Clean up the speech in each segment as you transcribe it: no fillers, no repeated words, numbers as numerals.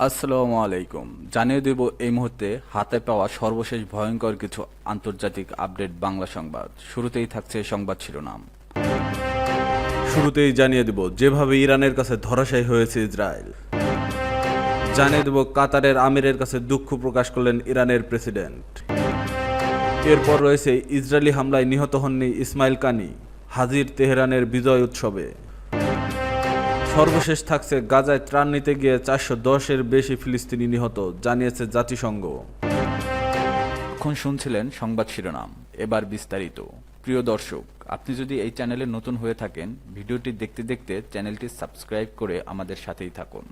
আসসালামু আলাইকুম। জানিয়ে দেব এই মুহূর্তে হাতে পাওয়া সর্বশেষ ভয়ঙ্কর কিছু আন্তর্জাতিক আপডেট বাংলা সংবাদ। শুরুতেই থাকছে সংবাদ শিরোনাম। শুরুতেই জানিয়ে দেব যেভাবে ইরানের কাছে ধরাশায়ী হয়েছে ইসরায়েল। জানিয়ে দেব কাতারের আমিরের কাছে দুঃখ প্রকাশ করলেন ইরানের প্রেসিডেন্ট। এরপর রয়েছে ইসরায়েলি হামলায় নিহত হননি ইসমাইল কানি, হাজির তেহরানের বিজয় উৎসবে। সর্বশেষ থাকছে গাজায় ত্রাণ নিতে গিয়ে 410-এর বেশি ফিলিস্তিনি নিহত, জানিয়েছে জাতিসংঘ। এখন শুনছিলেন সংবাদ শিরোনাম, এবার বিস্তারিত। প্রিয় দর্শক, আপনি যদি এই চ্যানেলে নতুন হয়ে থাকেন, ভিডিওটি দেখতে দেখতে চ্যানেলটি সাবস্ক্রাইব করে আমাদের সাথেই থাকুন।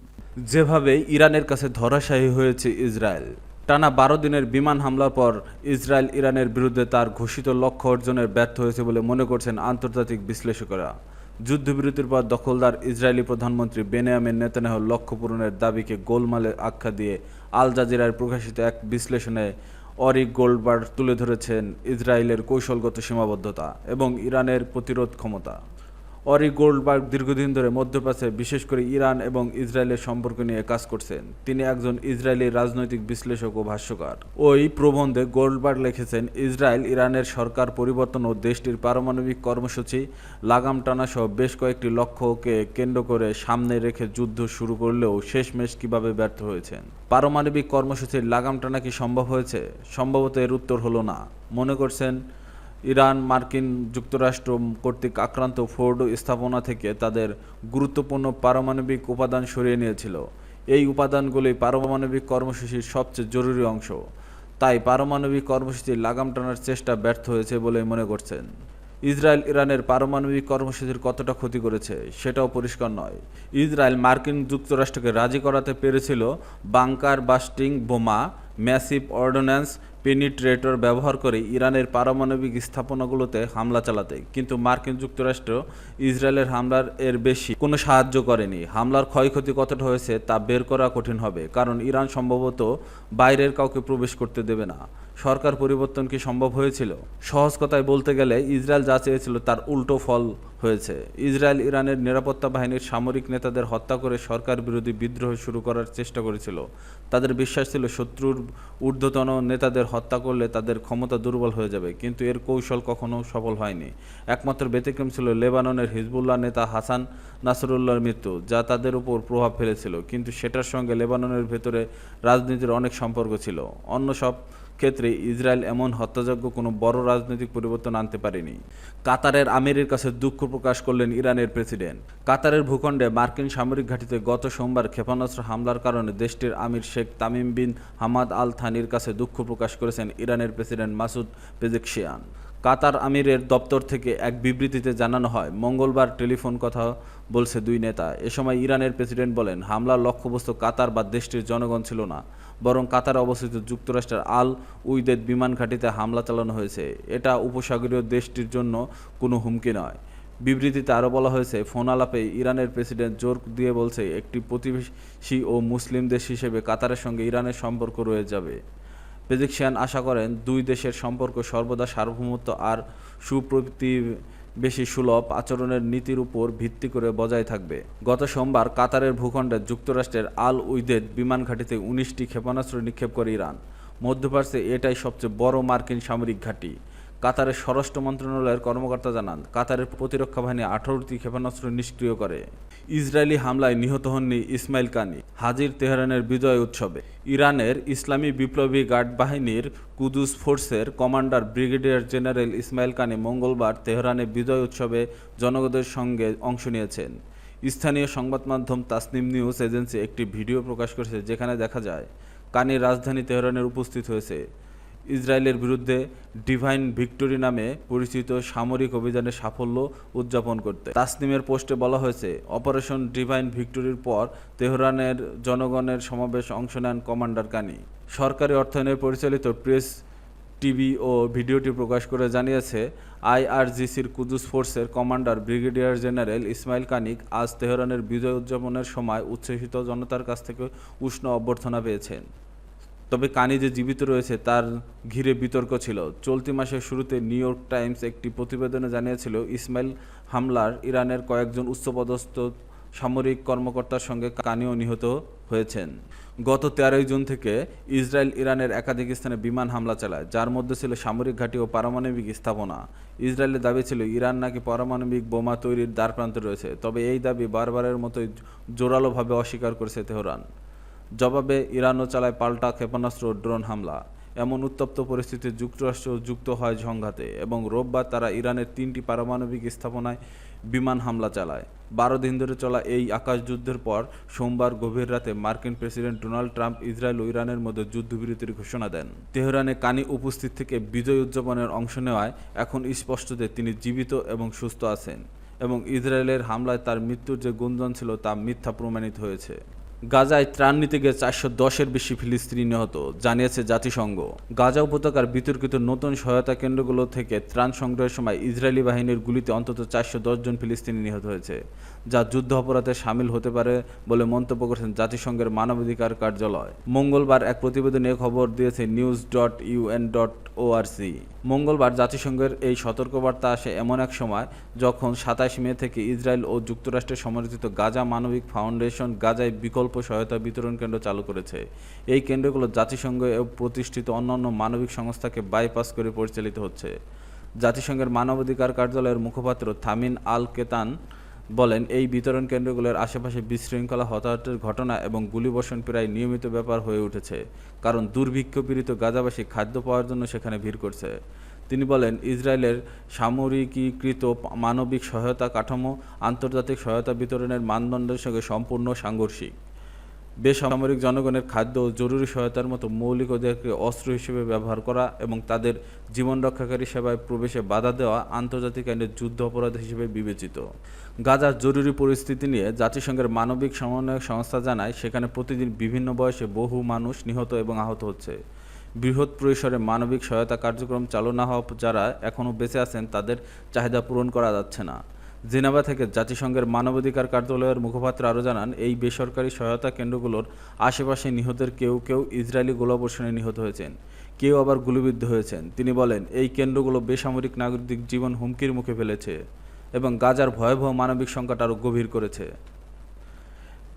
যেভাবে ইরানের কাছে ধরাশায়ী হয়েছে ইসরায়েল। টানা 12 দিনের বিমান হামলার পর ইসরায়েল ইরানের বিরুদ্ধে তার ঘোষিত লক্ষ্য অর্জনের ব্যর্থ হয়েছে বলে মনে করছেন আন্তর্জাতিক বিশ্লেষকেরা। যুদ্ধবিরতির পর দখলদার ইসরায়েলি প্রধানমন্ত্রী বেনিয়ামিন নেতানিয়াহুর লক্ষ্য পূরণের দাবিকে গোলমালে আখ্যা দিয়ে আল জাজিরায় প্রকাশিত এক বিশ্লেষণে অরি গোল্ডবার্গ তুলে ধরেছেন ইসরায়েলের কৌশলগত সীমাবদ্ধতা এবং ইরানের প্রতিরোধ ক্ষমতা। অরি গোল্ডবার্গ দীর্ঘদিন ধরে মধ্যপ্রাচ্যে, বিশেষ করে ইরান এবং ইসরায়েলের সম্পর্ক নিয়ে কাজ করছেন। তিনি একজন ইসরায়েলি রাজনৈতিক বিশ্লেষক ও ভাষ্যকার। ওই প্রবন্ধে গোল্ডবার্গ লিখেছেন, ইসরায়েল ইরানের সরকার পরিবর্তন ও দেশটির পারমাণবিক কর্মসূচি লাগাম টানা সহ বেশ কয়েকটি লক্ষ্যকে কেন্দ্র করে সামনে রেখে যুদ্ধ শুরু করলেও শেষমেশ কিভাবে ব্যর্থ হয়েছেন। পারমাণবিক কর্মসূচির লাগাম টানা কি সম্ভব হয়েছে? সম্ভবত এর উত্তর হলো না, মনে করছেন ইরান মার্কিন যুক্তরাষ্ট্র কর্তৃক আক্রান্ত ফোর্ডো স্থাপনা থেকে তাদের গুরুত্বপূর্ণ পারমাণবিক উপাদান সরিয়ে নিয়েছিল। এই উপাদানগুলি পারমাণবিক কর্মসূচির সবচেয়ে জরুরি অংশ। তাই পারমাণবিক কর্মসূচির লাগাম টানার চেষ্টা ব্যর্থ হয়েছে বলে মনে করছেন। ইসরায়েল ইরানের পারমাণবিক কর্মসূচির কতটা ক্ষতি করেছে সেটাও পরিষ্কার নয়। ইসরায়েল মার্কিন যুক্তরাষ্ট্রকে রাজি করাতে পেরেছিল বাংকার বাস্টিং বোমা, ম্যাসিভ অর্ডিন্যান্স পেনিট্রেটর ব্যবহার করে ইরানের পারমাণবিক স্থাপনাগুলোতে হামলা চালাতে, কিন্তু মার্কিন যুক্তরাষ্ট্র ইসরায়েলের হামলার এর বেশি কোনো সাহায্য করেনি। হামলার ক্ষয়ক্ষতি কতটা হয়েছে তা বের করা কঠিন হবে, কারণ ইরান সম্ভবত বাইরের কাউকে প্রবেশ করতে দেবে না। সরকার পরিবর্তন কি সম্ভব হয়েছিল? সহজ কথায় বলতে গেলে ইসরায়েল যা চেয়েছিল তার উল্টো ফল হয়েছে। ইসরায়েল ইরানের নিরাপত্তা বাহিনীর সামরিক নেতাদের হত্যা করে সরকার বিরোধী বিদ্রোহ শুরু করার চেষ্টা করেছিল। তাদের বিশ্বাস ছিল শত্রুর ঊর্ধ্বতন নেতাদের হত্যা করলে তাদের ক্ষমতা দুর্বল হয়ে যাবে, কিন্তু এর কৌশল কখনো সফল হয়নি। একমাত্র ব্যতিক্রম ছিল লেবাননের হিজবুল্লাহ নেতা হাসান নাসরুল্লাহর মৃত্যু, যা তাদের উপর প্রভাব ফেলেছিল, কিন্তু সেটার সঙ্গে লেবাননের ভেতরে রাজনীতির অনেক সম্পর্ক ছিল। অন্য সব ক্ষেত্রে ইসরায়েল এমন হত্যাযজ্ঞ কোনো বড় রাজনৈতিক পরিবর্তন আনতে পারেনি। কাতারের আমিরের কাছে দুঃখ প্রকাশ করলেন ইরানের প্রেসিডেন্ট। কাতারের ভূখণ্ডে মার্কিন সামরিক ঘাঁটিতে গত সোমবার ক্ষেপণাস্ত্র হামলার কারণে দেশটির আমির শেখ তামিম বিন হামাদ আল থানির কাছে দুঃখ প্রকাশ করেছেন ইরানের প্রেসিডেন্ট মাসুদ পেজেকশিয়ান। কাতার আমিরের দপ্তর থেকে এক বিবৃতিতে জানানো হয়, মঙ্গলবার টেলিফোন কথা বলছে দুই নেতা। এ সময় ইরানের প্রেসিডেন্ট বলেন, হামলার লক্ষ্যবস্তু কাতার বা দেশটির জনগণ ছিল না, বরং কাতারে অবস্থিত যুক্তরাষ্ট্রের আল উইদেদ বিমান ঘাঁটিতে হামলা চালানো হয়েছে। এটা উপসাগরীয় দেশটির জন্য কোনো হুমকি নয়। বিবৃতিতে আরও বলা হয়েছে, ফোন আলাপে ইরানের প্রেসিডেন্ট জোর দিয়ে বলছে, একটি প্রতিবেশী ও মুসলিম দেশ হিসেবে কাতারের সঙ্গে ইরানের সম্পর্ক রয়ে যাবে। পেজেকশিয়ান আশা করেন, দুই দেশের সম্পর্ক সর্বদা সার্বভৌমত্ব আর সুপ্রতিবেশী সুলভ আচরণের নীতির উপর ভিত্তি করে বজায় থাকবে। গত সোমবার কাতারের ভূখণ্ডে যুক্তরাষ্ট্রের আল উইদেদ বিমান ঘাঁটিতে 19টি ক্ষেপণাস্ত্র নিক্ষেপ করে ইরান। মধ্যপ্রাচ্যে এটাই সবচেয়ে বড় মার্কিন সামরিক ঘাঁটি। কাতারের স্বরাষ্ট্র মন্ত্রণালয়ের কর্মকর্তা জানান, কাতারের প্রতিরক্ষা বাহিনী 18টি ক্ষেপণাস্ত্র নিষ্ক্রিয় করে। ইসরায়েলি হামলায় নিহত হননি ইসমাইল কানি, হাজির তেহরানের বিজয় উৎসবে। ইরানের ইসলামী বিপ্লবী গার্ড বাহিনীর কুদুস ফোর্সের কমান্ডার ব্রিগেডিয়ার জেনারেল ইসমাইল কানি মঙ্গলবার তেহরানে বিজয় উৎসবে জনগণের সঙ্গে অংশ নিয়েছেন। স্থানীয় সংবাদ মাধ্যম তাসনিম নিউজ এজেন্সি একটি ভিডিও প্রকাশ করেছে, যেখানে দেখা যায় কানি রাজধানী তেহরানের উপস্থিত হয়েছে ইসরায়েলের বিরুদ্ধে ডিভাইন ভিক্টোরি নামে পরিচিত সামরিক অভিযানের সাফল্য উদযাপন করতে। তাসনিমের পোস্টে বলা হয়েছে, অপারেশন ডিভাইন ভিক্টোরির পর তেহরানের জনগণের সমাবেশে অংশ নেন কমান্ডার কানি। সরকারি অর্থায়নে পরিচালিত প্রেস টিভি ও ভিডিওটি প্রকাশ করে জানিয়েছে, আইআরজিসির কুদুস ফোর্সের কমান্ডার ব্রিগেডিয়ার জেনারেল ইসমাইল কানিক আজ তেহরানের বিজয় উদযাপনের সময় উচ্ছ্বসিত জনতার কাছ থেকে উষ্ণ অভ্যর্থনা পেয়েছেন। তবে কানি যে জীবিত রয়েছে তার ঘিরে বিতর্ক ছিল। চলতি মাসের শুরুতে নিউ ইয়র্ক টাইমস একটি প্রতিবেদনে জানিয়েছিল, ইসমাইল হামলার ইরানের কয়েকজন উচ্চপদস্থ সামরিক কর্মকর্তার সঙ্গে কানিও নিহত হয়েছেন। গত 13 জুন থেকে ইসরায়েল ইরানের একাধিক স্থানে বিমান হামলা চালায়, যার মধ্যে ছিল সামরিক ঘাঁটি ও পারমাণবিক স্থাপনা। ইসরায়েলের দাবি ছিল ইরান নাকি পারমাণবিক বোমা তৈরির দ্বারপ্রান্তে রয়েছে, তবে এই দাবি বারবারের মতোই জোরালোভাবে অস্বীকার করেছে তেহরান। জবাবে ইরানও চালায় পাল্টা ক্ষেপণাস্ত্র ও ড্রোন হামলা। এমন উত্তপ্ত পরিস্থিতিতে যুক্তরাষ্ট্র যুক্ত হয় সংঘাতে এবং রোববার তারা ইরানের 3টি পারমাণবিক স্থাপনায় বিমান হামলা চালায়। 12 দিন ধরে চলা এই আকাশযুদ্ধের পর সোমবার গভীর রাতে মার্কিন প্রেসিডেন্ট ডোনাল্ড ট্রাম্প ইসরায়েল ও ইরানের মধ্যে যুদ্ধবিরতির ঘোষণা দেন। তেহরানে কানি উপস্থিত থেকে বিজয় উদযাপনের অংশ নেওয়ায় এখন স্পষ্ট যে তিনি জীবিত এবং সুস্থ আছেন এবং ইসরায়েলের হামলায় তার মৃত্যুর যে গুঞ্জন ছিল তা মিথ্যা প্রমাণিত হয়েছে। গাজায় ত্রাণ নিতে গিয়ে 410-এর বেশি ফিলিস্তিনি নিহত, জানিয়েছে জাতিসংঘ। গাজা উপত্যকার বিতর্কিত নতুন সহায়তা কেন্দ্রগুলো থেকে ত্রাণ সংগ্রহের সময় ইসরায়েলি বাহিনীর গুলিতে অন্তত 410 জন ফিলিস্তিনি নিহত হয়েছে, যা যুদ্ধ অপরাধে শামিল হতে পারে বলে মন্তব্য করেছেন জাতিসংঘের মানবাধিকার কার্যালয়। মঙ্গলবার এক প্রতিবেদনে খবর দিয়েছে news.un.org। মঙ্গলবার জাতিসংঘের এই সতর্কবার্তা আসে এমন এক সময় যখন 27 মে থেকে ইসরায়েল ও যুক্তরাষ্ট্রের সমর্থিত গাজা মানবিক ফাউন্ডেশন গাজায় বিকল্প সহায়তা বিতরণ কেন্দ্র চালু করেছে। এই কেন্দ্রগুলো জাতিসংঘ প্রতিষ্ঠিত অন্যান্য মানবিক সংস্থাকে বাইপাস করে পরিচালিত হচ্ছে। জাতিসংঘের মানবাধিকার কার্যালয়ের মুখপাত্র থামিন আল কেতান বলেন, এই বিতরণ কেন্দ্রগুলোর আশেপাশে বিশৃঙ্খলা, হতাহতের ঘটনা এবং গুলিবর্ষণ প্রায় নিয়মিত ব্যাপার হয়ে উঠেছে, কারণ দুর্ভিক্ষপীড়িত গাজাবাসী খাদ্য পাওয়ার জন্য সেখানে ভিড় করছে। তিনি বলেন, ইসরায়েলের সামরিকীকৃত মানবিক সহায়তা কাঠামো আন্তর্জাতিক সহায়তা বিতরণের মানদণ্ডের সঙ্গে সম্পূর্ণ সাংঘর্ষিক। বেসামরিক জনগণের খাদ্য ও জরুরি সহায়তার মতো মৌলিক অধিকারকে অস্ত্র হিসেবে ব্যবহার করা এবং তাদের জীবন রক্ষাকারী সেবায় প্রবেশে বাধা দেওয়া আন্তর্জাতিক আইনের যুদ্ধ অপরাধ হিসেবে বিবেচিত। গাজার জরুরি পরিস্থিতি নিয়ে জাতিসংঘের মানবিক সমন্বয়ক সংস্থা জানায়, সেখানে প্রতিদিন বিভিন্ন বয়সে বহু মানুষ নিহত এবং আহত হচ্ছে। বৃহৎ পরিসরে মানবিক সহায়তা কার্যক্রম চালু না হওয়া যারা এখনও বেঁচে আছেন তাদের চাহিদা পূরণ করা যাচ্ছে না। জেনেভা থেকে জাতিসংঘের মানবাধিকার কার্যালয়ের মুখপাত্র আরও জানান, এই বেসরকারি সহায়তা কেন্দ্রগুলোর আশেপাশে নিহতের কেউ কেউ ইসরায়েলি গোলাবর্ষণে নিহত হয়েছেন, কেউ আবার গুলিবিদ্ধ হয়েছেন। তিনি বলেন, এই কেন্দ্রগুলো বেসামরিক নাগরিক জীবন হুমকির মুখে ফেলেছে এবং গাজার ভয়াবহ মানবিক সংকট আরও গভীর করেছে।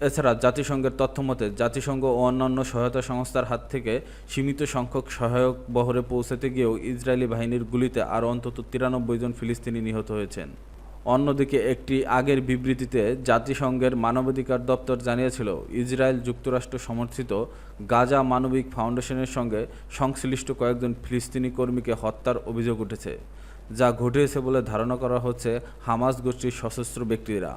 এছাড়া জাতিসংঘের তথ্যমতে জাতিসংঘ ও অন্যান্য সহায়তা সংস্থার হাত থেকে সীমিত সংখ্যক সহায়ক বহরে পৌঁছাতে গিয়েও ইসরায়েলি বাহিনীর গুলিতে আরও অন্তত 93 জন ফিলিস্তিনি নিহত হয়েছেন। অন্যদিকে একটি আগের বিবৃতিতে জাতিসংঘের মানবাধিকার দপ্তর জানিয়েছিল, ইসরায়েল যুক্তরাষ্ট্র সমর্থিত গাজা মানবিক ফাউন্ডেশনের সঙ্গে সংশ্লিষ্ট কয়েকজন ফিলিস্তিনি কর্মীকে হত্যার অভিযোগ উঠেছে, যা ঘটিয়েছে বলে ধারণা করা হচ্ছে হামাস গোষ্ঠীর সশস্ত্র ব্যক্তিরা।